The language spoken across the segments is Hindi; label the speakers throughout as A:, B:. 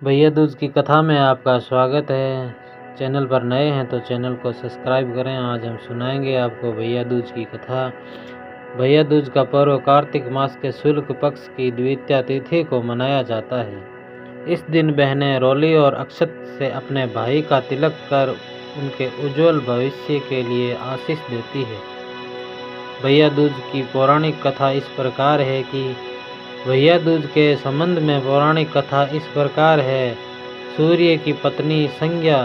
A: भैया दूज की कथा में आपका स्वागत है। चैनल पर नए हैं तो चैनल को सब्सक्राइब करें। आज हम सुनाएंगे आपको भैया दूज की कथा। भैया दूज का पर्व कार्तिक मास के शुक्ल पक्ष की द्वितीया तिथि को मनाया जाता है। इस दिन बहनें रोली और अक्षत से अपने भाई का तिलक कर उनके उज्जवल भविष्य के लिए आशीष देती है। भैया दूज की पौराणिक कथा इस प्रकार है कि भैया दूज के संबंध में पौराणिक कथा इस प्रकार है। सूर्य की पत्नी संज्ञा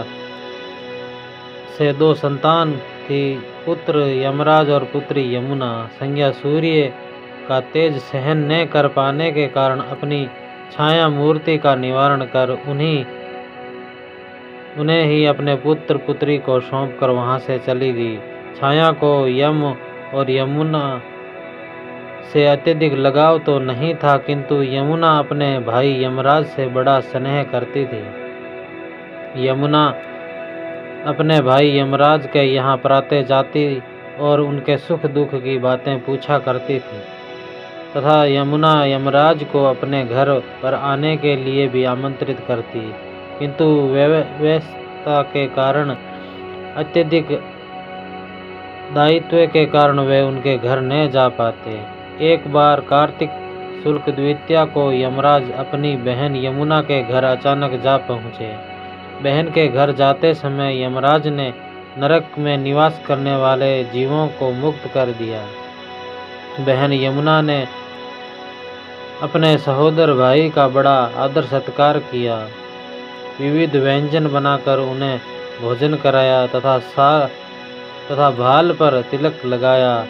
A: से 2 संतान थी, पुत्र यमराज और पुत्री यमुना। संज्ञा सूर्य का तेज सहन न कर पाने के कारण अपनी छाया मूर्ति का निवारण कर उन्हें ही अपने पुत्र पुत्री को सौंपकर वहां से चली गई। छाया को यम और यमुना से अत्यधिक लगाव तो नहीं था, किंतु यमुना अपने भाई यमराज से बड़ा स्नेह करती थी। यमुना अपने भाई यमराज के यहाँ प्रातः जाती और उनके सुख दुख की बातें पूछा करती थी तथा यमुना यमराज को अपने घर पर आने के लिए भी आमंत्रित करती, किंतु व्यस्तता के कारण अत्यधिक दायित्व के कारण वे उनके घर न जा पाते। एक बार कार्तिक शुक्ल द्वितीया को यमराज अपनी बहन यमुना के घर अचानक जा पहुँचे। बहन के घर जाते समय यमराज ने नरक में निवास करने वाले जीवों को मुक्त कर दिया। बहन यमुना ने अपने सहोदर भाई का बड़ा आदर सत्कार किया, विविध व्यंजन बनाकर उन्हें भोजन कराया तथा भाल पर तिलक लगाया।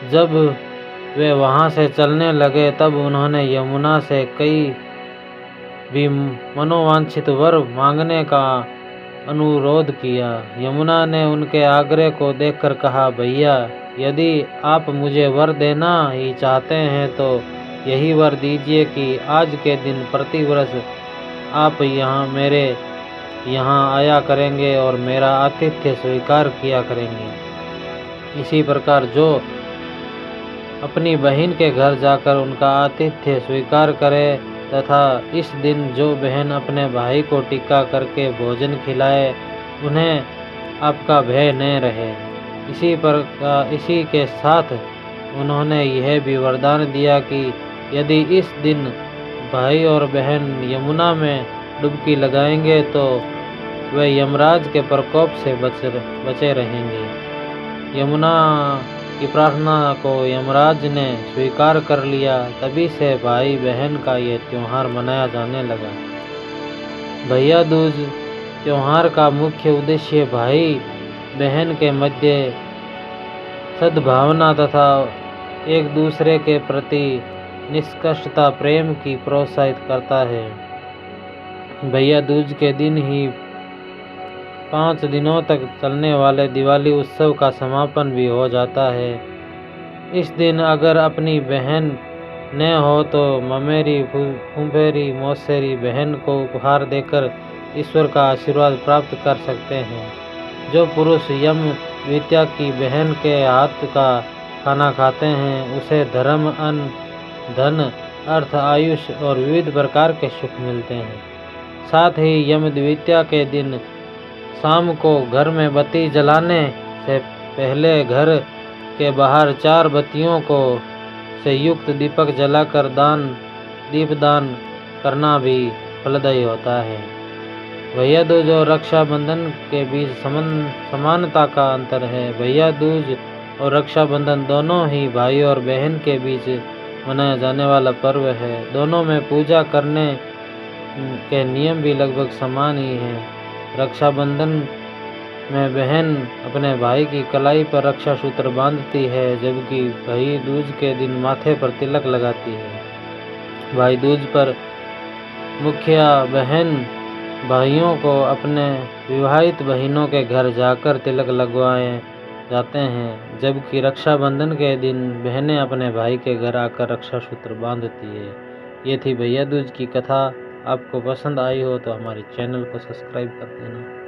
A: जब वे वहां से चलने लगे तब उन्होंने यमुना से कई भी मनोवांछित वर मांगने का अनुरोध किया। यमुना ने उनके आग्रह को देखकर कहा, भैया यदि आप मुझे वर देना ही चाहते हैं तो यही वर दीजिए कि आज के दिन प्रतिवर्ष आप मेरे यहाँ आया करेंगे और मेरा आतिथ्य स्वीकार किया करेंगे। इसी प्रकार जो अपनी बहन के घर जाकर उनका आतिथ्य स्वीकार करे तथा इस दिन जो बहन अपने भाई को टीका करके भोजन खिलाए, उन्हें आपका भय न रहे। इसी के साथ उन्होंने यह भी वरदान दिया कि यदि इस दिन भाई और बहन यमुना में डुबकी लगाएंगे तो वे यमराज के प्रकोप से बचे रहेंगे। यमुना की प्रार्थना को यमराज ने स्वीकार कर लिया। तभी से भाई बहन का ये त्योहार मनाया जाने लगा। भैया दूज त्योहार का मुख्य उद्देश्य भाई बहन के मध्य सद्भावना तथा एक दूसरे के प्रति निष्कर्षता प्रेम की प्रोत्साहित करता है। भैया दूज के दिन ही 5 दिनों तक चलने वाले दिवाली उत्सव का समापन भी हो जाता है। इस दिन अगर अपनी बहन न हो तो ममेरी फुफेरी मौसेरी बहन को उपहार देकर ईश्वर का आशीर्वाद प्राप्त कर सकते हैं। जो पुरुष यम द्वितीया की बहन के हाथ का खाना खाते हैं उसे धर्म, अन्न, धन, अर्थ, आयुष और विविध प्रकार के सुख मिलते हैं। साथ ही यम द्वितीया के दिन शाम को घर में बत्ती जलाने से पहले घर के बाहर 4 बत्तियों से युक्त दीपक जलाकर दीपदान करना भी फलदायी होता है। भैया दूज और रक्षाबंधन के बीच समानता का अंतर है। भैया दूज और रक्षाबंधन दोनों ही भाई और बहन के बीच मनाया जाने वाला पर्व है। दोनों में पूजा करने के नियम भी लगभग समान ही हैं। रक्षाबंधन में बहन अपने भाई की कलाई पर रक्षा सूत्र बांधती है, जबकि भाई दूज के दिन माथे पर तिलक लगाती है। भाई दूज पर मुखिया बहन भाइयों को अपने विवाहित बहनों के घर जाकर तिलक लगवाए जाते हैं, जबकि रक्षाबंधन के दिन बहनें अपने भाई के घर आकर रक्षा सूत्र बांधती है। ये थी भैया दूज की कथा। आपको पसंद आई हो तो हमारे चैनल को सब्सक्राइब कर देना।